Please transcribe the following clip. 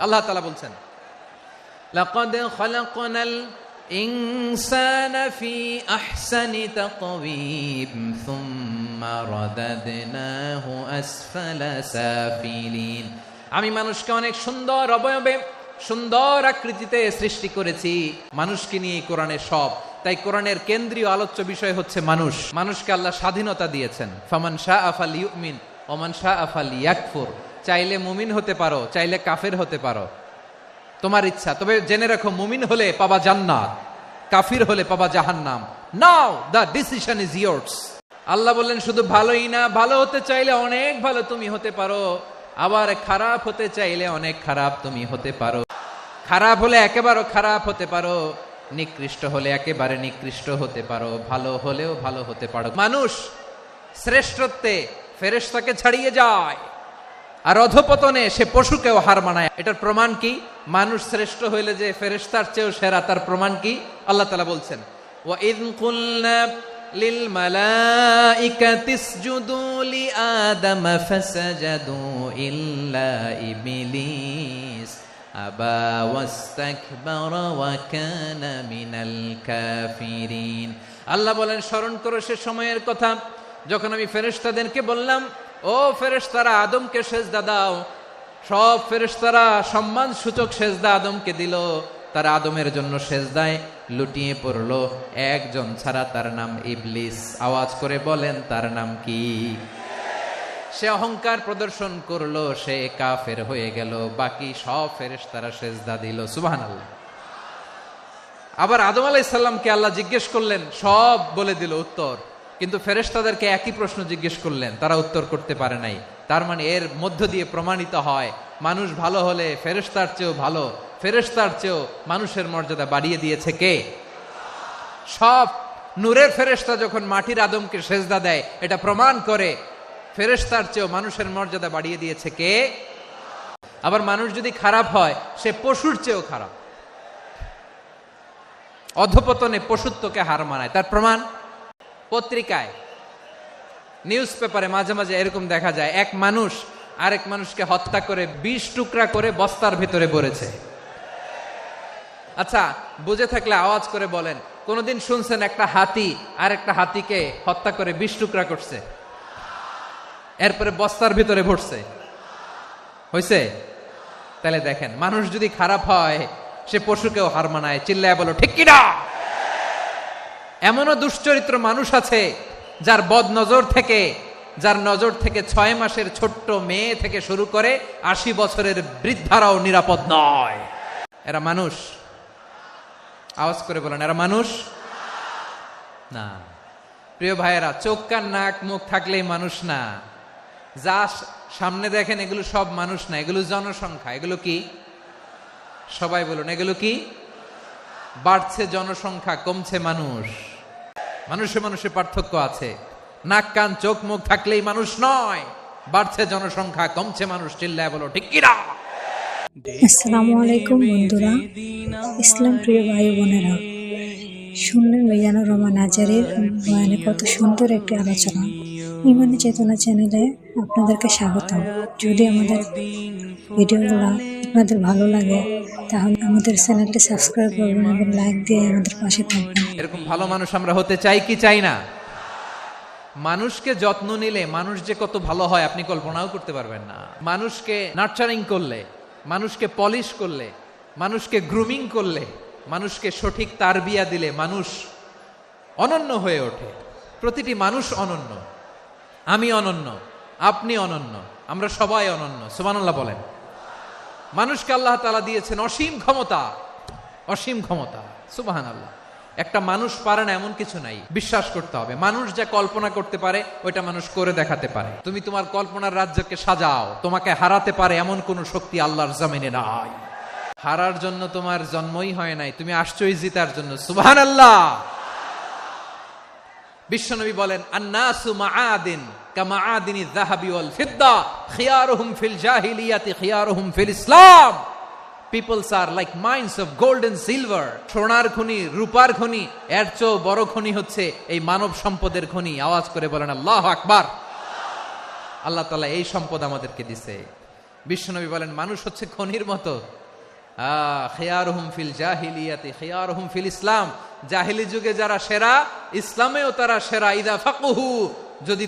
আল্লাহ তাআলা বলছেন, লাকাদ খালাকনাল ইনসানা ফি আহসানি তাকওয়িম সুম্মা রাদাদনাহু আসফালা সাফিলিন। আমি মানুষকে অনেক সুন্দর অবয়বে, সুন্দর আকৃতিতে সৃষ্টি করেছি। মানুষকে নিয়ে কোরআনের সব। তাই কোরআনের কেন্দ্রীয় আলোচ্য বিষয় হচ্ছে মানুষ। মানুষকে আল্লাহ স্বাধীনতা দিয়েছেন। ফামান শাআ ফালইউমিন ওয়া মান শাআ ফালইয়াকফুর। চাইলে মুমিন হতে পারো, চাইলে কাফের হতে পারো, তোমার ইচ্ছা। তবে জেনে রাখো, মুমিন হলে পাবা জান্নাত, কাফির হলে পাবা জাহান্নাম। নাও দ্য ডিসিশন ইজ ইয়ার্স। আল্লাহ বললেন শুধু ভালোই না, ভালো হতে চাইলে অনেক ভালো তুমি হতে পারো, আবার খারাপ হতে চাইলে অনেক খারাপ তুমি হতে পারো। খারাপ হলে একেবারে খারাপ হতে পারো, নিকৃষ্ট হলে একেবারে নিকৃষ্ট হতে পারো, ভালো হলেও ভালো হতে পারো। মানুষ শ্রেষ্ঠত্বে ফেরেশতাকে ছাড়িয়ে যায়, আর অধপতনে সে পশুকেও হার মানায়। এটার প্রমাণ কি? মানুষ শ্রেষ্ঠ হইলে যে ফেরেশতার চেয়েও সেরা, তার প্রমাণ কি? আল্লাহ তাআলা বলছেন, ওয়া ইয কুলনা লিল মালাইকাতি ইসজুদু লি আদম ফাসাজাদু ইল্লা ইবলিস আবা ওয়াস্তাকবারা ওয়া কানা মিনাল কাফিরিন। আল্লাহ বলেন, স্মরণ করো সে সময়ের কথা যখন আমি ফেরেশতাদেরকে বললাম, ও ফেরেশতারা আদমকে সেজদা দাও। সব ফেরেশতারা সম্মান সূচক সেজদা আদমকে দিল। তারা আদমের জন্য সেজদায় লুটিয়ে পড়লো, একজন ছাড়া, তার নাম ইবলিস। আওয়াজ করে বলেন, তার নাম কি? সে অহংকার প্রদর্শন করলো, সে কাফের হয়ে গেল। বাকি সব ফেরেশতারা সেজদা দিল। সুবহানাল্লাহ। আবার আদম আলাইহিস সালামকে আল্লাহ জিজ্ঞেস করলেন, সব বলে দিল উত্তর, কিন্তু ফেরেশতাদেরকে একই প্রশ্ন জিজ্ঞেস করলেন, তারা উত্তর করতে পারে নাই। তার মানে এর মধ্য দিয়ে প্রমাণিত হয়, মানুষ ভালো হলে ফেরেশতার চেয়েও ভালো, ফেরেশতার চেয়েও মানুষের মর্যাদা বাড়িয়ে দিয়েছে কে? সব নূরের ফেরেশতা যখন মাটির আদমকে সেজদা দেয়, এটা প্রমাণ করে ফেরেশতার চেয়েও মানুষের মর্যাদা বাড়িয়ে দিয়েছে কে? আবার মানুষ যদি খারাপ হয়, সে পশুর চেয়েও খারাপ, অধপতনে পশুত্বকে হার মানায়। তার প্রমাণ পত্রিকায়, নিউজ পেপারে মাঝে মাঝে এরকম দেখা যায়, এক মানুষ আরেক মানুষকে হত্যা করে 20 টুকরা করে বস্তার ভিতরে ভরেছে। আচ্ছা, বুঝে থাকলে আওয়াজ করে বলেন, কোনদিন শুনছেন একটা হাতি আর একটা হাতিকে হত্যা করে 20 টুকরা করছে, এরপরে বস্তার ভিতরে ভরছে? হইছে? তাহলে দেখেন, মানুষ যদি খারাপ হয় সে পশুকেও হার মানায়। চিল্লায় বলো ঠিক কিনা? এমনও দুশ্চরিত্র মানুষ আছে যার বদ নজর থেকে, যার নজর থেকে 6 মাসের ছোট্ট মেয়ে থেকে শুরু করে 80 বছরের বৃদ্ধারাও নিরাপদ নয়। এরা মানুষ? আওয়াজ করে বলেন, এরা মানুষ না। প্রিয় ভাইয়েরা, চোখ কান নাক মুখ থাকলেই মানুষ না। যা সামনে দেখেন এগুলো সব মানুষ না, এগুলো জনসংখ্যা। এগুলো কি? সবাই বলুন, এগুলো কি? বাড়ছে জনসংখ্যা, কমছে মানুষ। মানুষে মানুষে পার্থক্য আছে। নাক কান চোখ মুখ থাকলেই মানুষ নয়। বাড়ছে জনসংখ্যা, কমছে মানুষ। চিল্লায় বলো ঠিক কিনা? আসসালামু আলাইকুম বন্ধুরা, ইসলাম প্রিয় ভাই বোনেরা, শুনলেন মিজানুর রহমান আজারির বয়ানে কত সুন্দর একটি আলোচনা। ইমানি চেতনা চ্যানেলে আপনাদেরকে স্বাগত। যদি আমাদের ভিডিওগুলো আপনাদের ভালো লাগে তাহলে আমাদের চ্যানেলটি সাবস্ক্রাইব করবেন এবং লাইক দিয়ে আমাদের পাশে থাকবেন। এরকম ভালো মানুষ আমরা হতে চাই কি চাই না? মানুষকে যত্ন নিলে মানুষ যে কত ভালো হয় আপনি কল্পনাও করতে পারবেন না। মানুষকে নার্চারিং করলে, মানুষকে পলিশ করলে, মানুষকে গ্রুমিং করলে, মানুষকে সঠিক তারবিয়া দিলে মানুষ অনন্য হয়ে ওঠে। প্রতিটি মানুষ অনন্য। আমি অনন্য, আপনি অনন্য, আমরা সবাই অনন্য। সুবহানাল্লাহ বলেন। মানুষকে আল্লাহ তাআলা দিয়েছেন অসীম ক্ষমতা, অসীম ক্ষমতা। সুবহানাল্লাহ। একটা মানুষ পারে না এমন কিছু নাই, বিশ্বাস করতে হবে। মানুষ যা কল্পনা করতে পারে ওইটা মানুষ করে দেখাতে পারে। তুমি তোমার কল্পনার রাজ্যকে সাজাও, তোমাকে হারাতে পারে এমন কোন শক্তি আল্লাহর জমিনে নাই। হারার জন্য তোমার জন্মই হয় নাই, তুমি আসছই জিতার জন্য। সুবহানাল্লাহ। বিশ্বনবী বলেন, আন্নাসু মাআদিন কামাআদিনিয যাহাবি ওয়াল ফিদ্দা খিয়ারুহুম ফিল জাহিলিয়াতি খিয়ারুহুম ফিল ইসলাম। Peoples are like mines of gold and silver. সোনার খনি, রূপার খনি, এর চেয়েও বড় খনি হচ্ছে এই মানব সম্পদের খনি। আওয়াজ করে বলেন আল্লাহু আকবার। আল্লাহ তাআলা এই সম্পদ আমাদেরকে দিয়েছে। বিশ্বনবী বলেন মানুষ হচ্ছে খনির মতো, খিয়ারুহুম ফিল জাহিলিয়াতি খিয়ারুহুম ফিল ইসলাম, জাহিলি যুগে যারা সেরা, ইসলামেও তারা সেরা। ইদা ফাকুহু, যদি